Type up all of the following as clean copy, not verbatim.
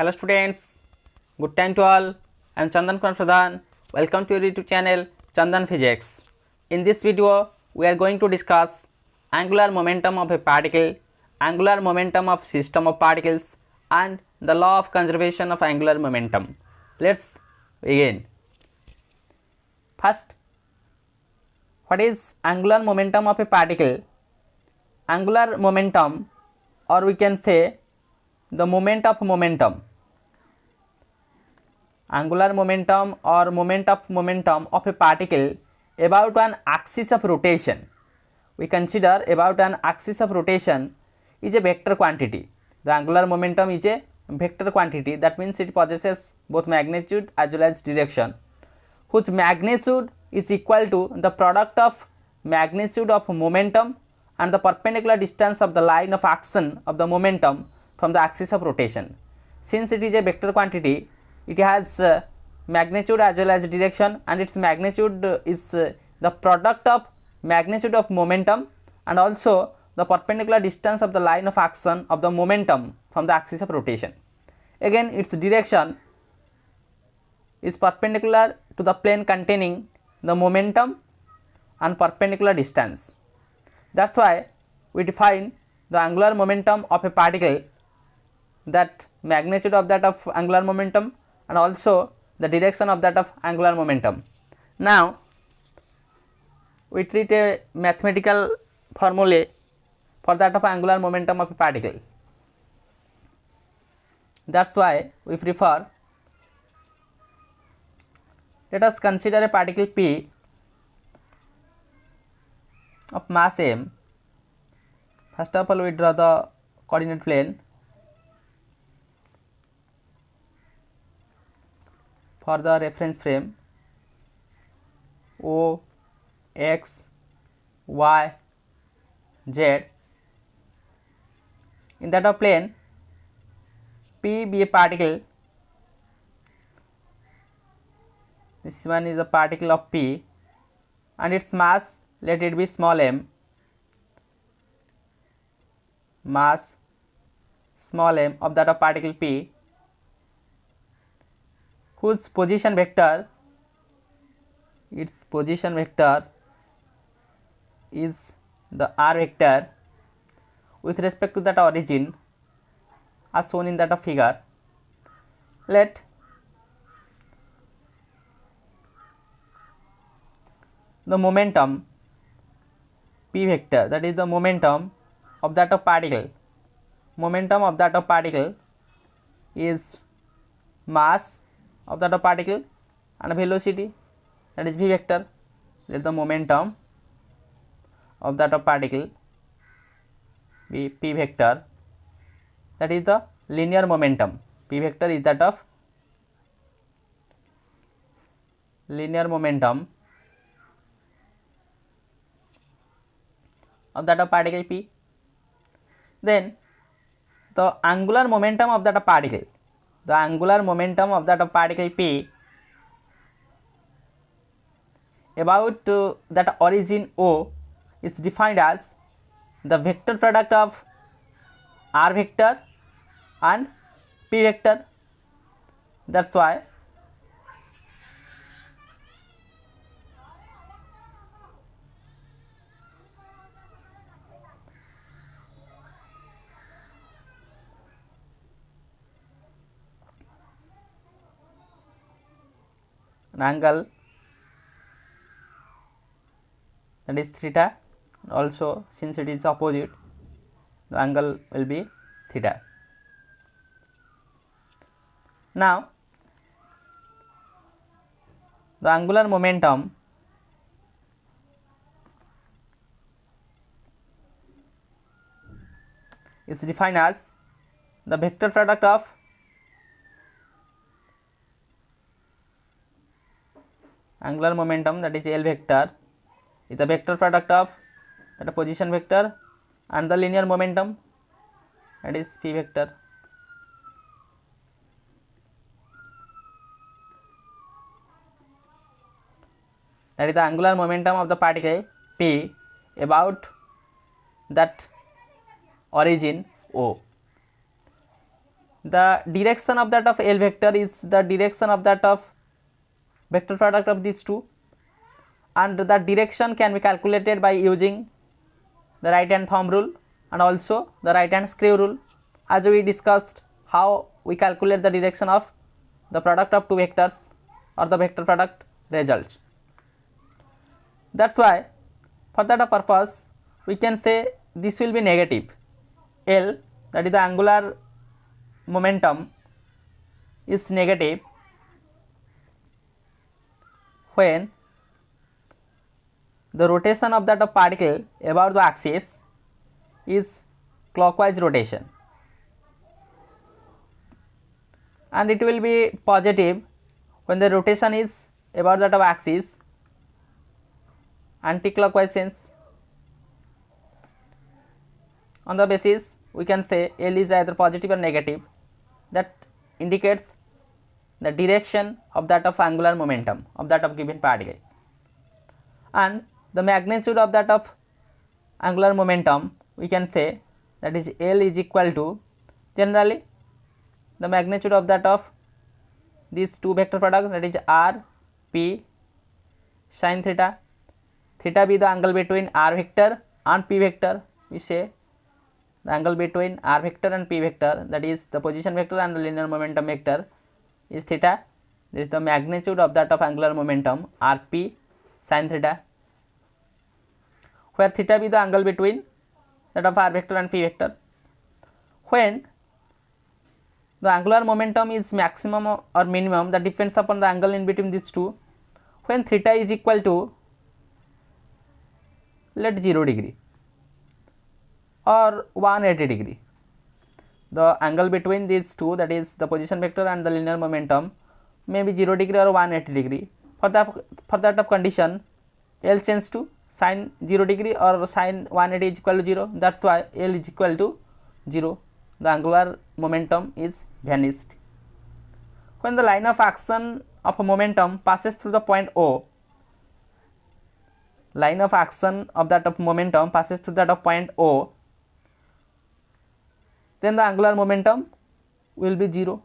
Hello students, good time to all. I am Chandan Kumar Pradhan. Welcome to your YouTube channel Chandan Physics. In this video, we are going to discuss angular momentum of a particle, angular momentum of system of particles, and the law of conservation of angular momentum. Let's begin. First, what is angular momentum of a particle? Angular momentum, or we can say the moment of momentum. Angular momentum or moment of momentum of a particle about an axis of rotation. We consider about an axis of rotation is a vector quantity. The angular momentum is a vector quantity, that means it possesses both magnitude as well as direction, whose magnitude is equal to the product of magnitude of momentum and the perpendicular distance of the line of action of the momentum from the axis of rotation. Since it is a vector quantity, it has magnitude as well as direction, and its magnitude is the product of magnitude of momentum and also the perpendicular distance of the line of action of the momentum from the axis of rotation. Again, its direction is perpendicular to the plane containing the momentum and perpendicular distance. That's why we define the angular momentum of a particle, that magnitude of that of angular momentum and also the direction of that of angular momentum. Now we treat a mathematical formula for that of angular momentum of a particle. That's why we prefer, let us consider a particle P of mass m. First of all, we draw the coordinate plane for the reference frame O, X, Y, Z. In that of plane P be a particle. This one is a particle of P and its mass, let it be small m, mass small m of that of particle P, whose position vector, its position vector is the r vector with respect to that origin as shown in that of figure. Let the momentum p vector, that is the momentum of that of particle, momentum of that of particle is mass of that of particle and velocity, that is v vector. Let the momentum of that of particle be p vector, that is the linear momentum. P vector is that of linear momentum of that of particle P. Then the angular momentum of that of particle, the angular momentum of that of particle P about that origin O is defined as the vector product of r vector and p vector. That's why an angle, that is theta, also since it is opposite, the angle will be theta. Now the angular momentum is defined as the vector product of angular momentum, that is L vector, is the vector product of the position vector and the linear momentum, that is p vector. That is the angular momentum of the particle P about that origin O. the direction of that of L vector is the direction of that of vector product of these two, and the direction can be calculated by using the right hand thumb rule and also the right hand screw rule, as we discussed how we calculate the direction of the product of two vectors or the vector product results. That is why for that purpose we can say this will be negative. L, that is the angular momentum, is negative when the rotation of that of particle about the axis is clockwise rotation, and it will be positive when the rotation is about that of axis anti-clockwise sense. On the basis we can say L is either positive or negative, that indicates the direction of that of angular momentum of that of given particle, and the magnitude of that of angular momentum we can say that is L is equal to, generally the magnitude of that of these two vector products, that is r p sin theta, theta be the angle between r vector and p vector. We say the angle between r vector and p vector, that is the position vector and the linear momentum vector, is theta. This is the magnitude of that of angular momentum rp sin theta, where theta be the angle between that of r vector and p vector. When the angular momentum is maximum or minimum, that depends upon the angle in between these two. When theta is equal to, let 0 degree or 180 degree, the angle between these two, that is the position vector and the linear momentum, may be 0 degree or 180 degree. For that of condition, L changes to sin 0 degree or sin 180 is equal to 0. That is why L is equal to 0. The angular momentum is vanished. When the line of action of a momentum passes through the point O, line of action of that of momentum passes through that of point O, then the angular momentum will be 0.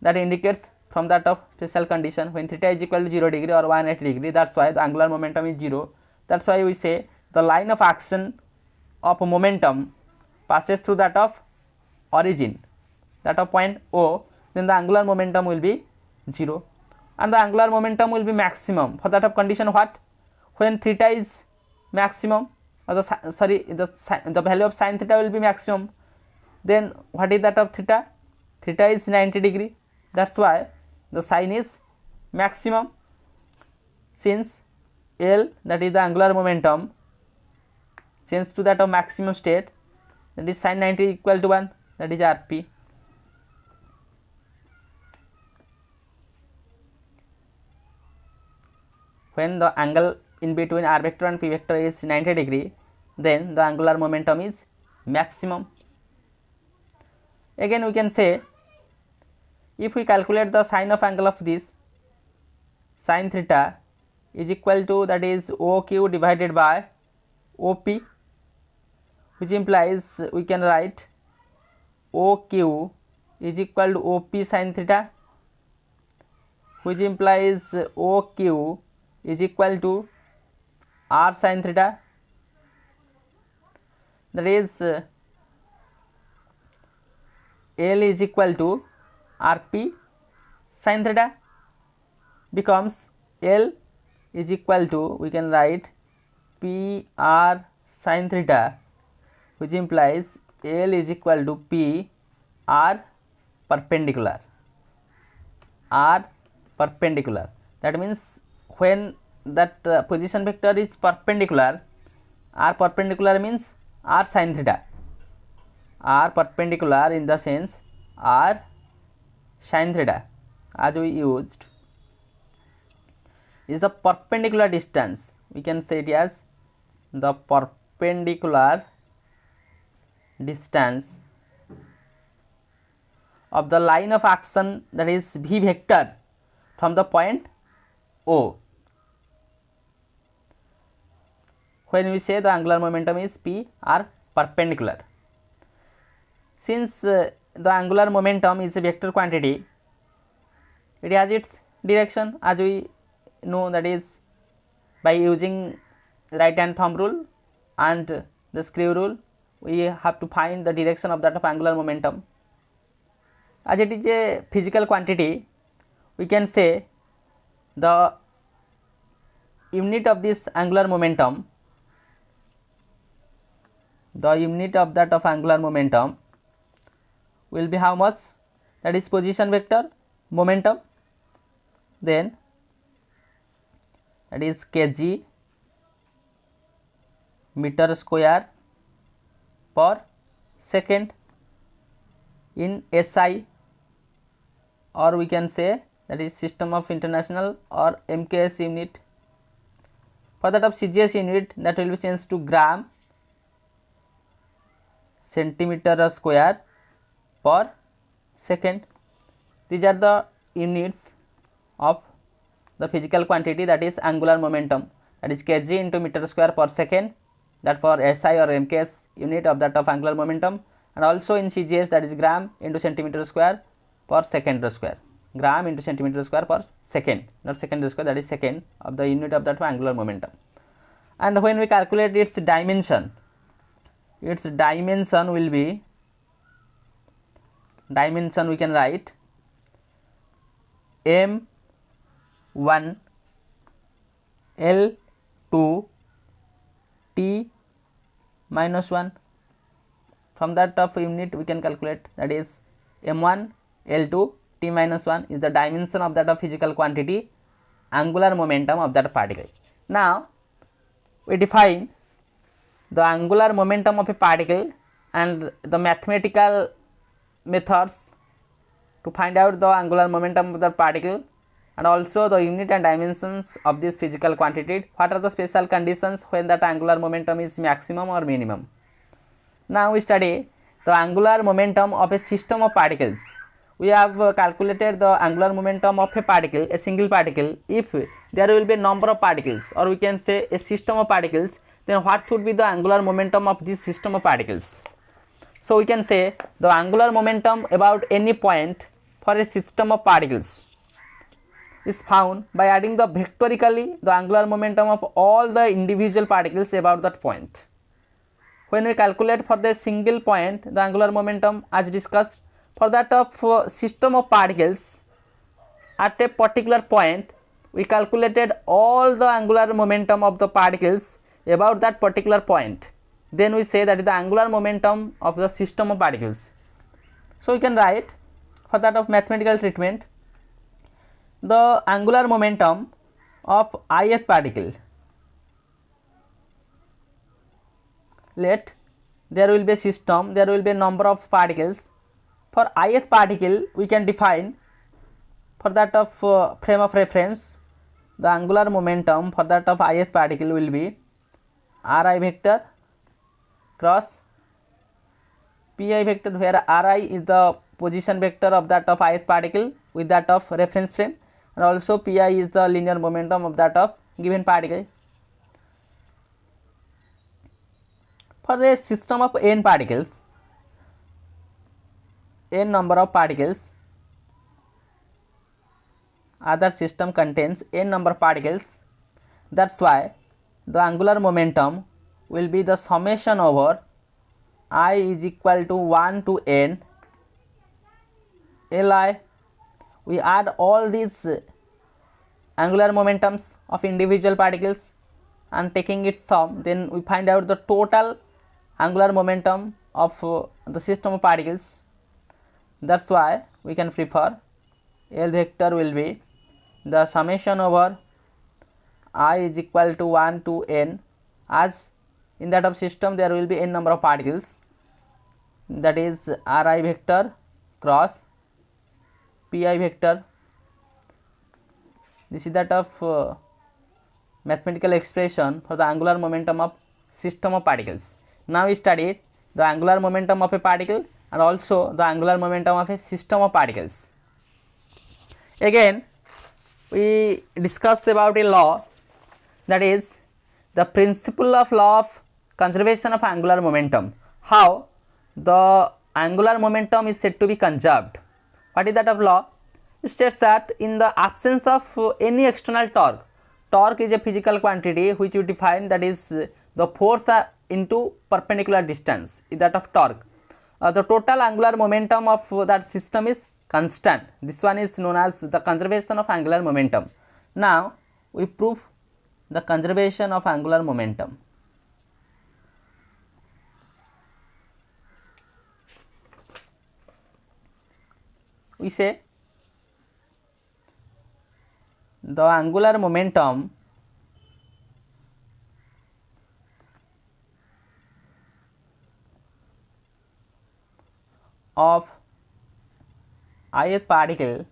That indicates from that of special condition when theta is equal to 0 degree or 180 degree, that is why the angular momentum is 0. That is why we say the line of action of a momentum passes through that of origin, that of point O, then the angular momentum will be 0, and the angular momentum will be maximum for that of condition what? When theta is maximum, or the value of sin theta will be maximum. Then what is that of theta? Theta is 90 degree. That is why the sin is maximum, since L, that is the angular momentum, changes to that of maximum state, that is sin 90 equal to 1, that is Rp. When the angle in between r vector and p vector is 90 degree, then the angular momentum is maximum. Again we can say, if we calculate the sine of angle of this, sin theta is equal to, that is OQ divided by OP, which implies we can write OQ is equal to OP sin theta, which implies OQ is equal to R sin theta, that is L is equal to Rp sin theta, becomes L is equal to, we can write PR sin theta, which implies L is equal to P R perpendicular. R perpendicular, that means when that position vector is perpendicular, R perpendicular means R sin theta. R perpendicular in the sense R sin theta, as we used, is the perpendicular distance. We can say it as the perpendicular distance of the line of action, that is V vector, from the point O. When we say the angular momentum is P R perpendicular, since the angular momentum is a vector quantity. It has its direction, as we know, that is by using right hand thumb rule and the screw rule, we have to find the direction of that of angular momentum. As it is a physical quantity, we can say the unit of this angular momentum, the unit of that of angular momentum will be how much? That is position vector momentum, then that is kg meter square per second in SI, or we can say that is system of international or MKS unit. For that of CGS unit, that will be changed to gram centimeter square per second. These are the units of the physical quantity, that is angular momentum, that is kg into meter square per second, that for SI or MKS unit of that of angular momentum, and also in CGS that is gram into centimeter square per second square, gram into centimeter square per second, not second square, that is second of the unit of that angular momentum. And when we calculate its dimension will be, dimension we can write m1 L2 T minus 1. From that of unit we can calculate, that is m1 L2 T minus 1 is the dimension of that of physical quantity angular momentum of that particle. Now we define the angular momentum of a particle and the mathematical methods to find out the angular momentum of the particle, and also the unit and dimensions of this physical quantity. What are the special conditions when that angular momentum is maximum or minimum? Now we study the angular momentum of a system of particles. We have calculated the angular momentum of a particle, a single particle. If there will be a number of particles, or we can say a system of particles, then what should be the angular momentum of this system of particles? So we can say the angular momentum about any point for a system of particles is found by adding the vectorically the angular momentum of all the individual particles about that point. When we calculate for the single point the angular momentum, as discussed, for that of system of particles at a particular point, we calculated all the angular momentum of the particles about that particular point. Then we say that is the angular momentum of the system of particles. So we can write for that of mathematical treatment the angular momentum of ith particle. Let there will be a system, there will be a number of particles. For ith particle we can define for that of frame of reference the angular momentum for that of ith particle will be Ri vector cross Pi vector, where Ri is the position vector of that of ith particle with that of reference frame, and also Pi is the linear momentum of that of given particle. For the system of n particles, n number of particles, other system contains n number of particles, that's why the angular momentum will be the summation over I is equal to 1 to n Li. We add all these angular momentums of individual particles and taking its sum, then we find out the total angular momentum of the system of particles. That's why we can prefer L vector will be the summation over I is equal to 1 to n, as in that of system there will be n number of particles, that is Ri vector cross Pi vector. This is that of mathematical expression for the angular momentum of system of particles. Now we studied the angular momentum of a particle and also the angular momentum of a system of particles. Again we discuss about a law, that is the principle of law of conservation of angular momentum. How the angular momentum is said to be conserved. What is that of law? It states that in the absence of any external torque, torque is a physical quantity which you define, that is the force into perpendicular distance is that of torque. The total angular momentum of that system is constant. This one is known as the conservation of angular momentum. Now we prove the conservation of angular momentum. We say the angular momentum of ith particle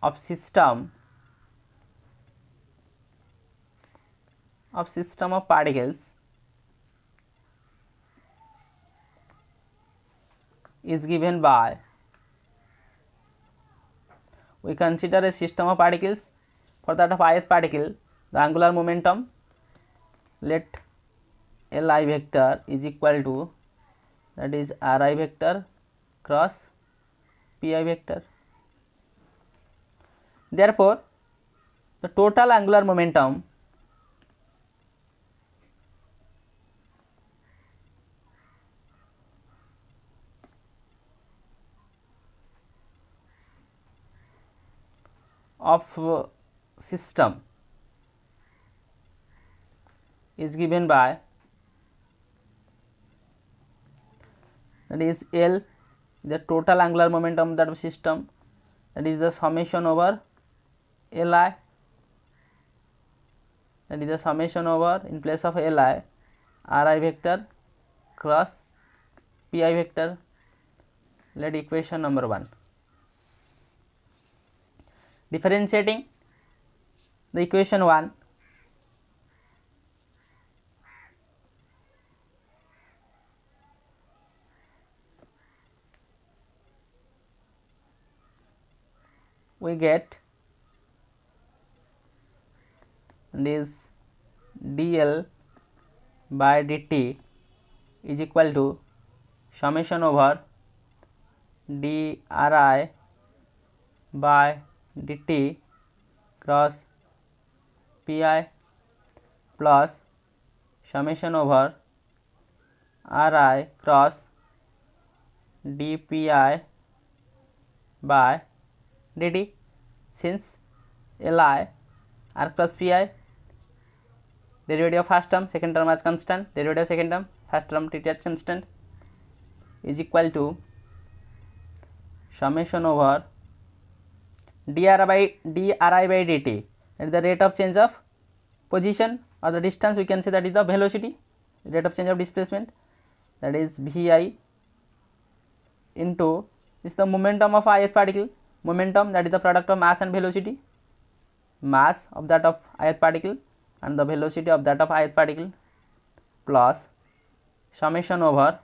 of system of particles is given by, we consider a system of particles. For that of ith particle, the angular momentum, let Li vector is equal to, that is Ri vector cross Pi vector. Therefore, the total angular momentum of system is given by, that is L, the total angular momentum of that system, that is the summation over Li, that is the summation over, in place of Li, Ri vector cross Pi vector. Let equation number 1. Differentiating the equation 1, we get this dl by dt is equal to summation over dri by dt cross pi plus summation over ri cross dpi by dt. Since Li r plus pi, derivative of first term, second term as constant, derivative of second term, first term treated as constant, is equal to summation over dri by dt, that is the rate of change of position or the distance, we can say that is the velocity, rate of change of displacement, that is vi into this, the momentum of ith particle, momentum that is the product of mass and velocity, mass of that of ith particle and the velocity of that of ith particle, plus summation over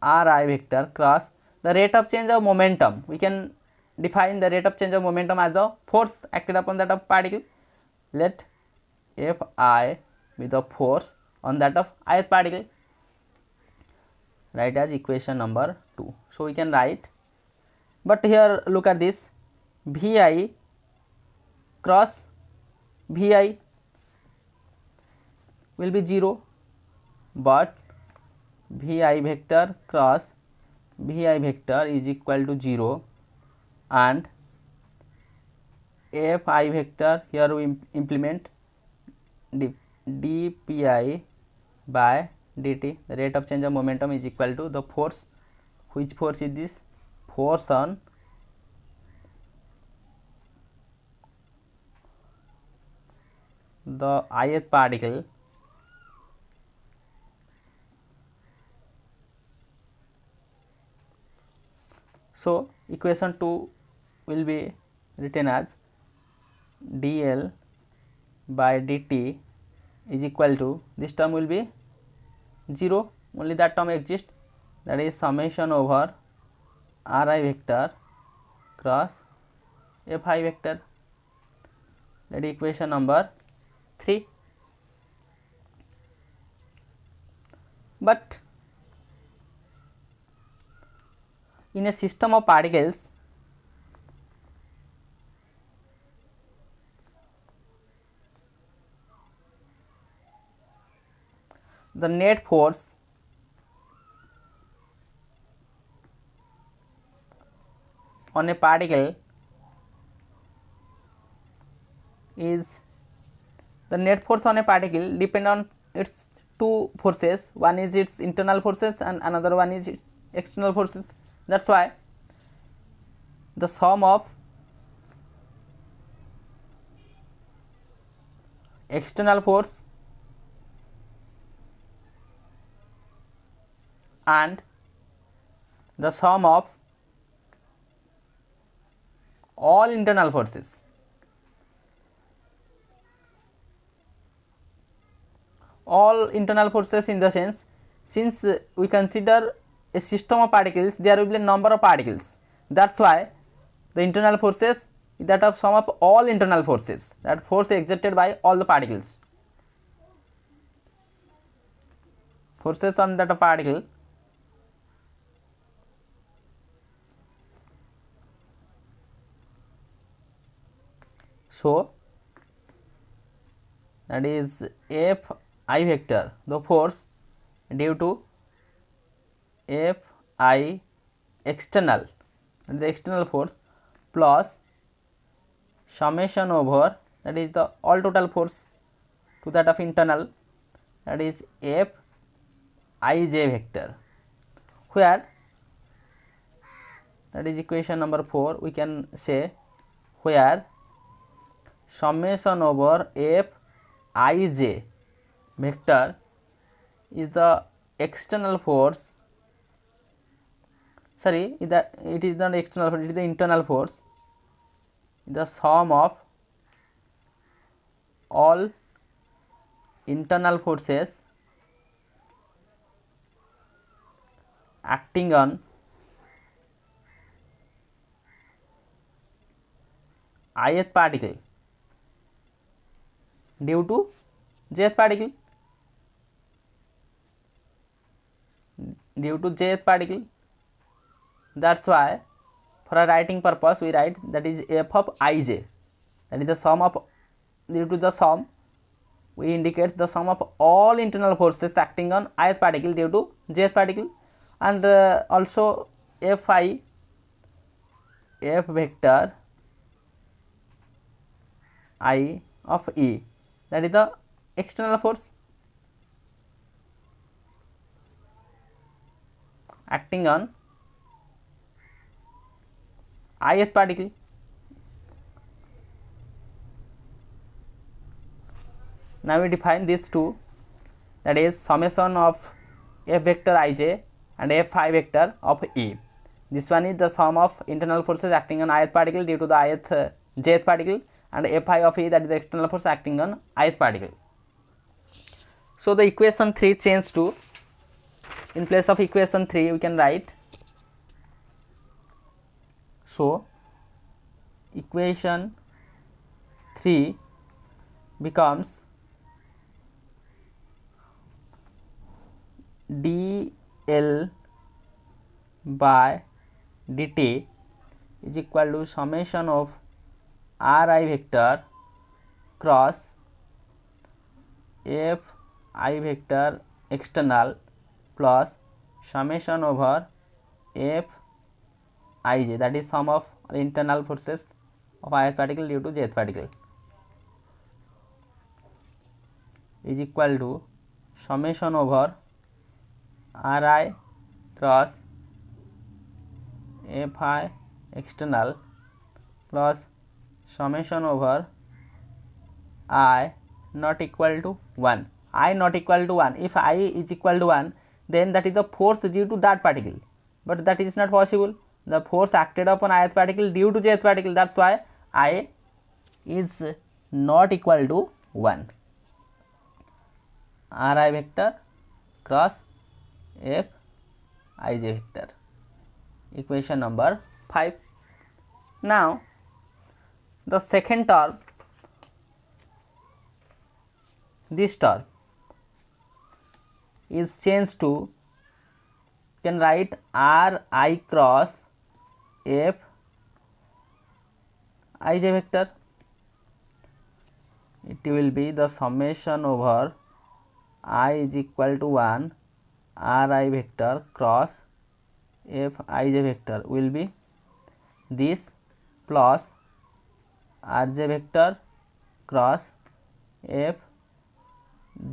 ri vector cross the rate of change of momentum. We can define the rate of change of momentum as the force acted upon that of particle. Let Fi be the force on that of ith particle. Write as equation number 2. So we can write, but here look at this, Vi cross Vi will be 0, but Vi vector cross Vi vector is equal to 0, and Fi vector, here we implement dpi by dt, the rate of change of momentum is equal to the force. Which force is this? Force on the ith particle so equation 2 will be written as dl by dt is equal to, this term will be 0, only that term exists, that is summation over ri vector cross fi vector. That is equation number 3. but in a system of particles, the net force on a particle is the net force on a particle depend on its two forces, one is its internal forces and another one is its external forces. That's why the sum of external force and the sum of all internal forces in the sense, since we consider a system of particles, there will be a number of particles. That's why the internal forces is that of sum of all internal forces, that force exerted by all the particles. Forces on that particle so that is F I vector, the force due to F I external, the external force, plus summation over, that is the all total force to that of internal, that is F I j vector, where that is equation number 4, we can say where summation over F I j vector is the external force, sorry, it is not external force, it is the internal force, the sum of all internal forces acting on ith particle due to jth particle, That's why for a writing purpose we write that is f of ij, that is the sum of, due to the sum we indicate the sum of all internal forces acting on ith particle due to jth particle, and also f vector I of E, that is the external force acting on ith particle. Now we define these two, that is summation of f vector ij and f I vector of E. This one is the sum of internal forces acting on ith particle due to the jth particle, and f I of E, that is the external force acting on ith particle. So the equation 3 changed to, in place of equation 3 we can write, so equation 3 becomes dl by dt is equal to summation of ri vector cross f I vector external plus summation over f ij, that is sum of internal forces of ith particle due to jth particle, is equal to summation over ri cross fi external plus summation over I not equal to 1. I not equal to 1. If I is equal to 1, then that is the force due to that particle, but that is not possible. The force acted upon ith particle due to jth particle, that's why I is not equal to 1. Ri vector cross f ij vector, equation number 5. Now the second term, this term is changed to, you can write Ri cross F ij vector. It will be the summation over I is equal to 1 Ri vector cross F ij vector will be this plus Rj vector cross F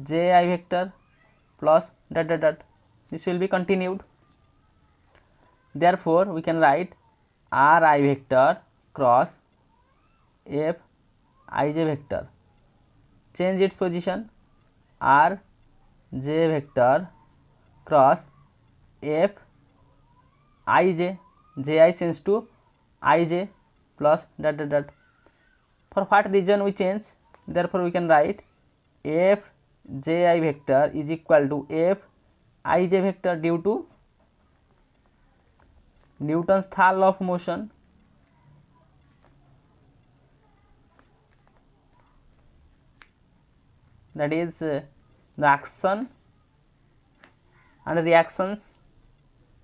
ji vector plus dot dot dot. This will be continued. Therefore, we can write Ri vector cross F ij vector, change its position, R j vector cross F ij, ji change to ij plus dot dot dot. For what reason we change? Therefore, we can write F ji vector is equal to F ij vector due to Newton's third law of motion. That is the action and reactions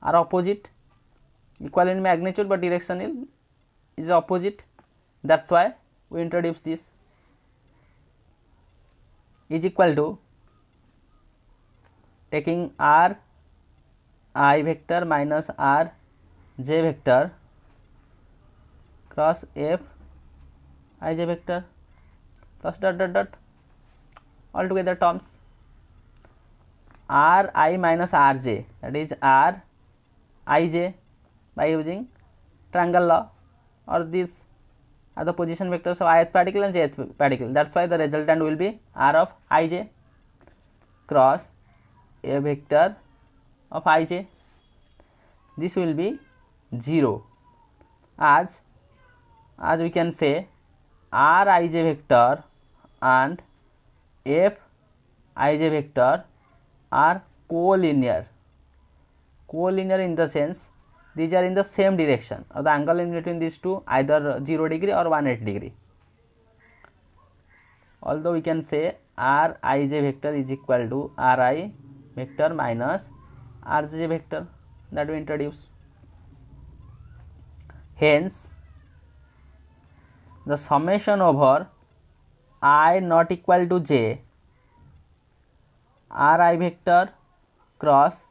are opposite, equal in magnitude but direction is opposite. That's why we introduce this. Is equal to taking R I vector minus R j vector cross F ij vector plus dot dot dot, all together terms R I minus R j, that is R I j by using triangle law, or these are the position vectors of ith particle and jth particle. That's why the resultant will be R of I j cross A vector of I j. This will be 0, as we can say R I j vector and F I j vector are collinear. Collinear in the sense these are in the same direction, or the angle in between these two either 0 degree or 180 degree. Although we can say R I j vector is equal to R I vector minus R j vector that we introduce. Hence, the summation over I not equal to j R I vector cross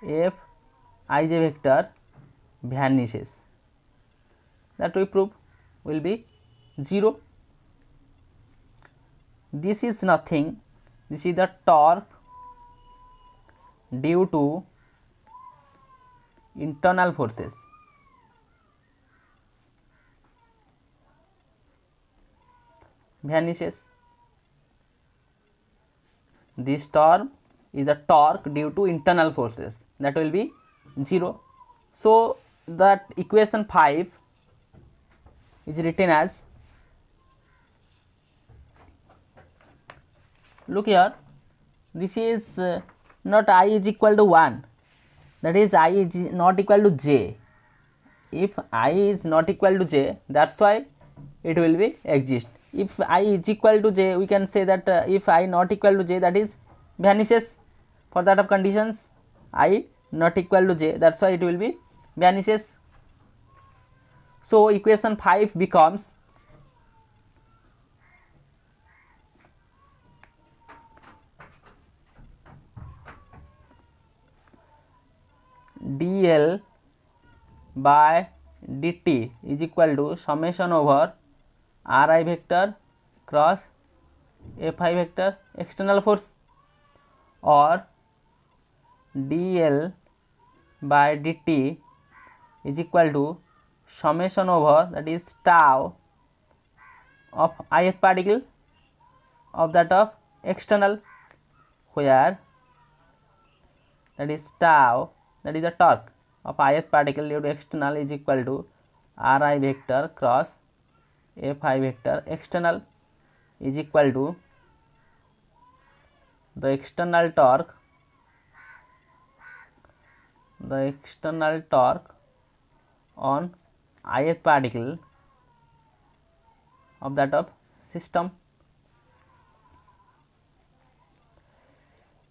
F I j vector vanishes. That we prove will be 0. This is nothing, this is the torque due to internal forces. Vanishes. This term is the torque due to internal forces, that will be 0. So, that equation 5 is written as, look here, this is not I is equal to 1, that is I is not equal to j. If I is not equal to j, that's why it will be exist. If I is equal to j, we can say that if I not equal to j, that is vanishes. For that of conditions I not equal to j, that's why it will be vanishes. So, equation 5 becomes dl by dt is equal to summation over Ri vector cross Fi vector external force, or dl by dt is equal to summation over, that is tau of ith particle of that of external, where that is tau, that is the torque of ith particle due to external is equal to Ri vector cross Fi vector external is equal to the external torque on ith particle of that of system.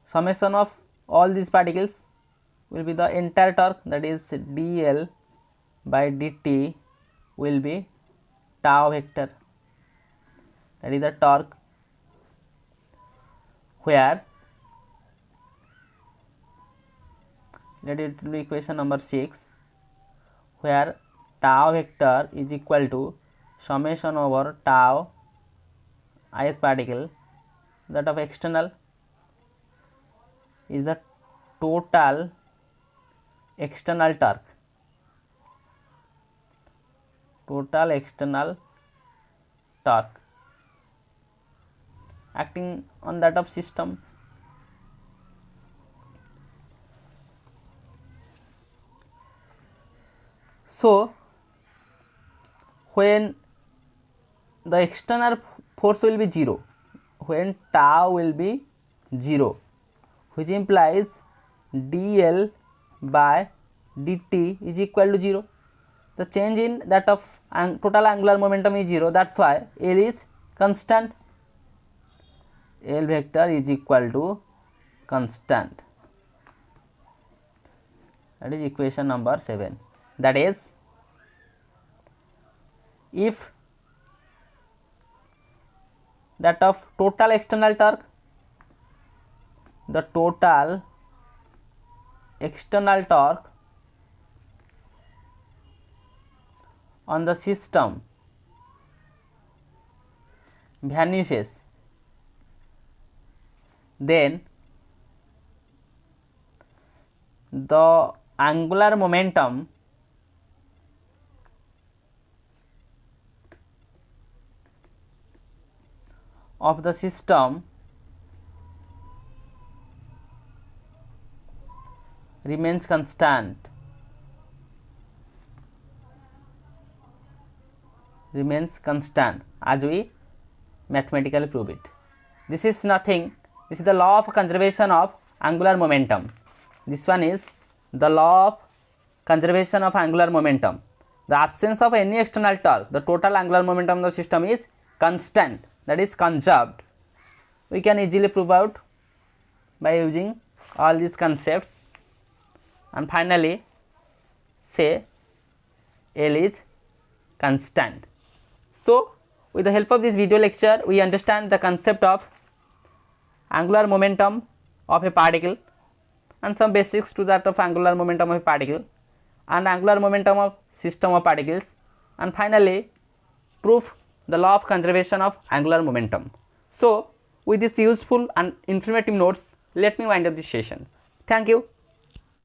Summation of all these particles will be the entire torque, that is dl by dt will be tau vector, that is the torque, where let it be equation number 6, where tau vector is equal to summation over tau ith particle, that of external is the total external torque, total external torque acting on that of system. So when the external force will be 0, when tau will be 0, which implies dl by dt is equal to 0. The change in that of total angular momentum is 0, that's why L is constant, L vector is equal to constant, that is equation number 7. That is, if that of total external torque, the total external torque on the system vanishes, then the angular momentum of the system remains constant, as we mathematically prove it. This is nothing, this is the law of conservation of angular momentum. This one is the law of conservation of angular momentum. The absence of any external torque, the total angular momentum of the system is constant, that is conserved. We can easily prove out by using all these concepts, and finally say L is constant. So with the help of this video lecture, we understand the concept of angular momentum of a particle and some basics to that of angular momentum of a particle and angular momentum of system of particles, and finally prove the law of conservation of angular momentum. So with this useful and informative notes, let me wind up this session. Thank you.